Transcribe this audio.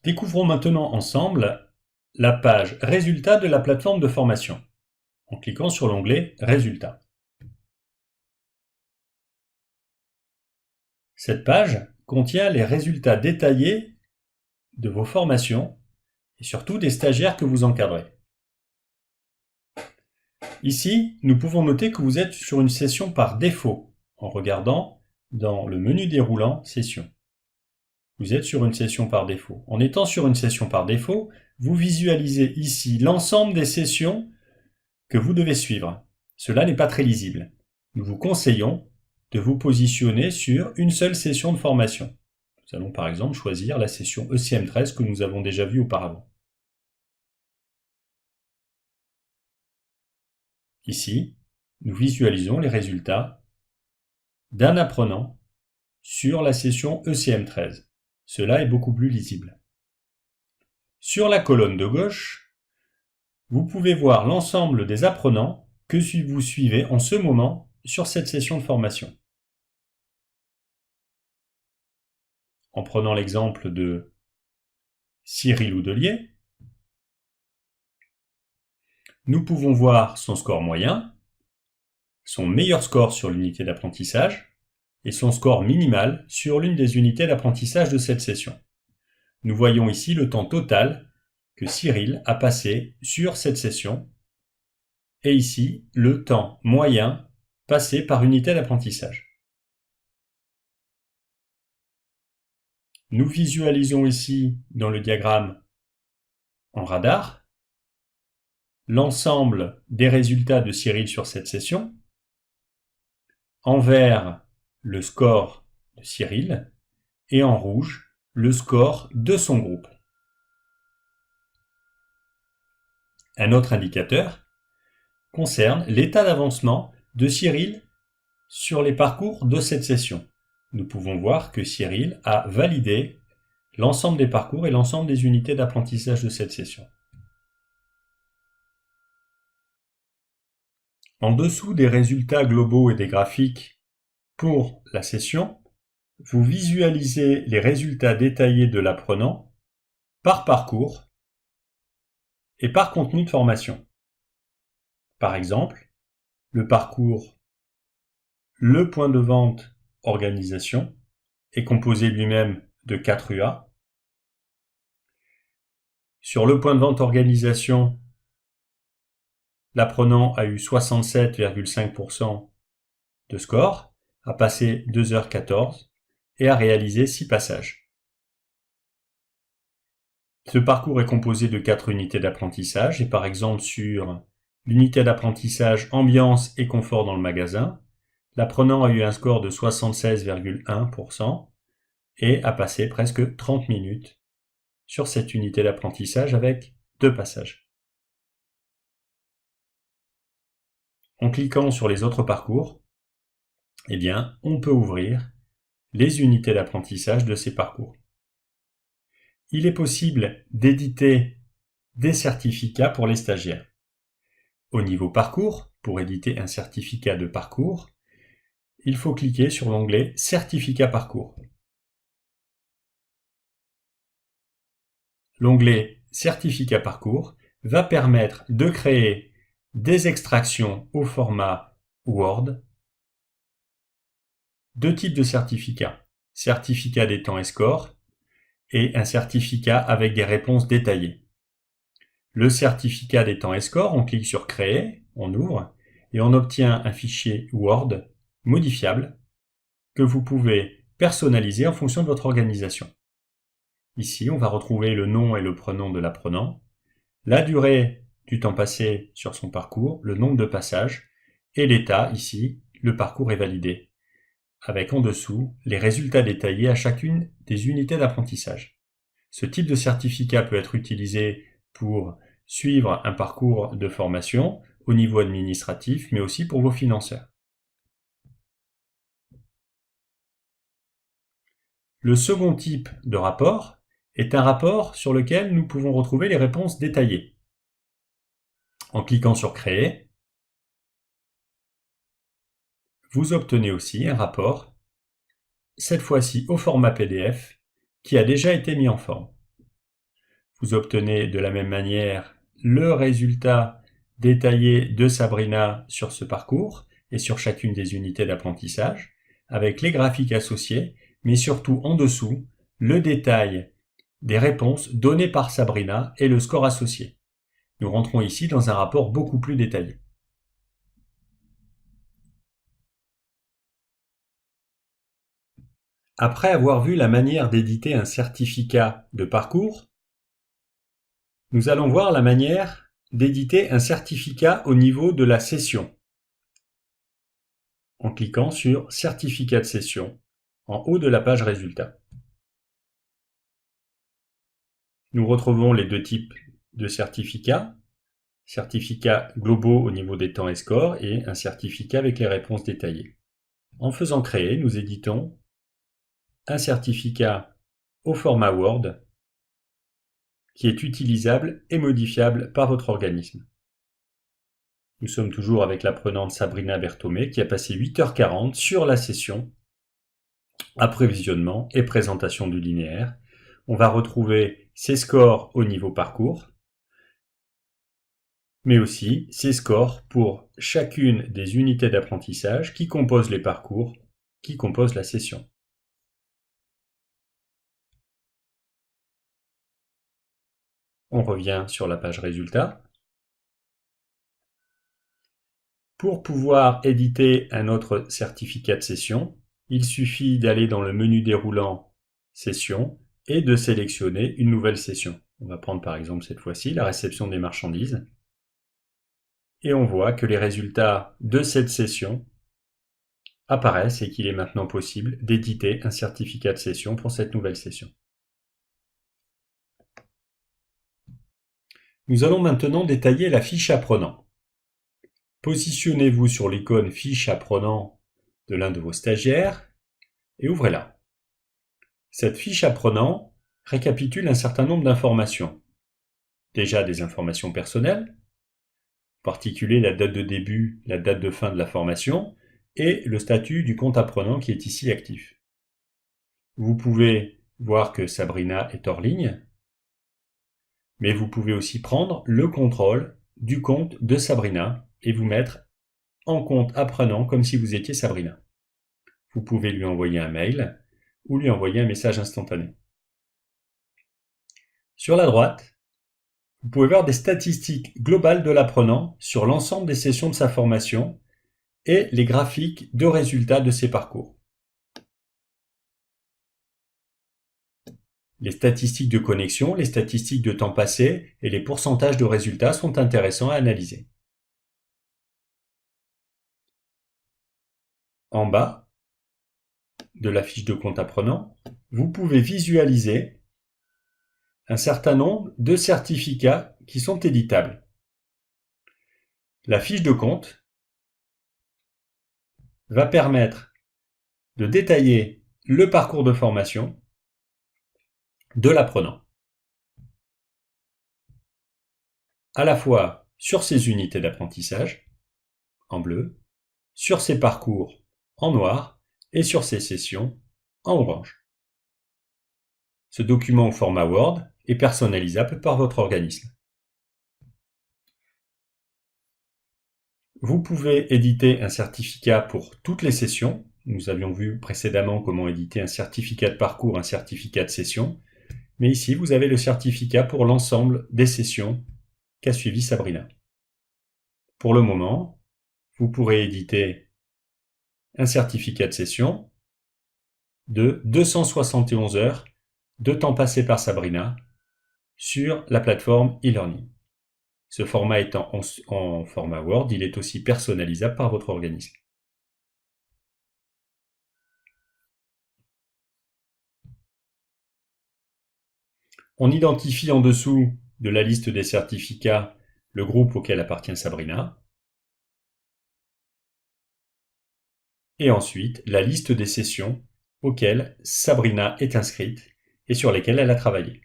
Découvrons maintenant ensemble la page Résultats de la plateforme de formation en cliquant sur l'onglet Résultats. Cette page contient les résultats détaillés de vos formations et surtout des stagiaires que vous encadrez. Ici, nous pouvons noter que vous êtes sur une session par défaut en regardant dans le menu déroulant Session. Vous êtes sur une session par défaut. En étant sur une session par défaut, vous visualisez ici l'ensemble des sessions que vous devez suivre. Cela n'est pas très lisible. Nous vous conseillons de vous positionner sur une seule session de formation. Nous allons par exemple choisir la session ECM13 que nous avons déjà vue auparavant. Ici, nous visualisons les résultats d'un apprenant sur la session ECM13. Cela est beaucoup plus lisible. Sur la colonne de gauche, vous pouvez voir l'ensemble des apprenants que vous suivez en ce moment sur cette session de formation. En prenant l'exemple de Cyril Houdelier, nous pouvons voir son score moyen, son meilleur score sur l'unité d'apprentissage et son score minimal sur l'une des unités d'apprentissage de cette session. Nous voyons ici le temps total que Cyril a passé sur cette session et ici le temps moyen passé par unité d'apprentissage. Nous visualisons ici dans le diagramme en radar l'ensemble des résultats de Cyril sur cette session. En vert, le score de Cyril et en rouge, le score de son groupe. Un autre indicateur concerne l'état d'avancement de Cyril sur les parcours de cette session. Nous pouvons voir que Cyril a validé l'ensemble des parcours et l'ensemble des unités d'apprentissage de cette session. En dessous des résultats globaux et des graphiques pour la session, vous visualisez les résultats détaillés de l'apprenant par parcours et par contenu de formation. Par exemple, le parcours Le point de vente organisation est composé lui-même de 4 UA. Sur le point de vente organisation, l'apprenant a eu 67,5% de score, a passé 2h14 et a réalisé 6 passages. Ce parcours est composé de 4 unités d'apprentissage et par exemple sur l'unité d'apprentissage ambiance et confort dans le magasin, l'apprenant a eu un score de 76,1% et a passé presque 30 minutes sur cette unité d'apprentissage avec 2 passages. En cliquant sur les autres parcours, eh bien, on peut ouvrir les unités d'apprentissage de ces parcours. Il est possible d'éditer des certificats pour les stagiaires. Au niveau parcours, pour éditer un certificat de parcours, il faut cliquer sur l'onglet Certificat parcours. L'onglet Certificat parcours va permettre de créer des extractions au format Word. 2 types de certificats. Certificat des temps et scores et un certificat avec des réponses détaillées. Le certificat des temps et scores, on clique sur Créer, on ouvre et on obtient un fichier Word modifiable que vous pouvez personnaliser en fonction de votre organisation. Ici, on va retrouver le nom et le prénom de l'apprenant, la durée du temps passé sur son parcours, le nombre de passages et l'état, ici, le parcours est validé, avec en dessous les résultats détaillés à chacune des unités d'apprentissage. Ce type de certificat peut être utilisé pour suivre un parcours de formation au niveau administratif, mais aussi pour vos financeurs. Le second type de rapport est un rapport sur lequel nous pouvons retrouver les réponses détaillées. En cliquant sur Créer, vous obtenez aussi un rapport, cette fois-ci au format PDF, qui a déjà été mis en forme. vous obtenez de la même manière le résultat détaillé de Sabrina sur ce parcours et sur chacune des unités d'apprentissage, avec les graphiques associés, mais surtout en dessous, le détail des réponses données par Sabrina et le score associé. Nous rentrons ici dans un rapport beaucoup plus détaillé. Après avoir vu la manière d'éditer un certificat de parcours, nous allons voir la manière d'éditer un certificat au niveau de la session, en cliquant sur Certificat de session, en haut de la page Résultats. Nous retrouvons les deux types de certificats globaux au niveau des temps et scores et un certificat avec les réponses détaillées. En faisant créer, nous éditons un certificat au format Word qui est utilisable et modifiable par votre organisme. Nous sommes toujours avec l'apprenante Sabrina Berthomé qui a passé 8h40 sur la session Apprévisionnement et présentation du linéaire. On va retrouver ses scores au niveau parcours, mais aussi ses scores pour chacune des unités d'apprentissage qui composent les parcours, qui composent la session. On revient sur la page Résultats. Pour pouvoir éditer un autre certificat de session, il suffit d'aller dans le menu déroulant Session et de sélectionner une nouvelle session. On va prendre par exemple cette fois-ci la réception des marchandises. Et on voit que les résultats de cette session apparaissent et qu'il est maintenant possible d'éditer un certificat de session pour cette nouvelle session. Nous allons maintenant détailler la fiche apprenant. Positionnez-vous sur l'icône fiche apprenant de l'un de vos stagiaires et ouvrez-la. Cette fiche apprenant récapitule un certain nombre d'informations. Déjà des informations personnelles, en particulier la date de début, la date de fin de la formation et le statut du compte apprenant qui est ici actif. Vous pouvez voir que Sabrina est hors ligne, mais vous pouvez aussi prendre le contrôle du compte de Sabrina et vous mettre en compte apprenant comme si vous étiez Sabrina. Vous pouvez lui envoyer un mail ou lui envoyer un message instantané. Sur la droite, vous pouvez voir des statistiques globales de l'apprenant sur l'ensemble des sessions de sa formation et les graphiques de résultats de ses parcours. Les statistiques de connexion, les statistiques de temps passé et les pourcentages de résultats sont intéressants à analyser. En bas de la fiche de compte apprenant, vous pouvez visualiser un certain nombre de certificats qui sont éditables. La fiche de compte va permettre de détailler le parcours de formation de l'apprenant, à la fois sur ses unités d'apprentissage, en bleu, sur ses parcours, en noir, et sur ses sessions, en orange. Ce document au format Word est personnalisable par votre organisme. Vous pouvez éditer un certificat pour toutes les sessions. Nous avions vu précédemment comment éditer un certificat de parcours, un certificat de session. Mais ici, vous avez le certificat pour l'ensemble des sessions qu'a suivi Sabrina. Pour le moment, vous pourrez éditer un certificat de session de 271 heures de temps passé par Sabrina sur la plateforme e-learning. Ce format étant en format Word, il est aussi personnalisable par votre organisme. On identifie en dessous de la liste des certificats le groupe auquel appartient Sabrina. Et ensuite, la liste des sessions auxquelles Sabrina est inscrite et sur lesquelles elle a travaillé.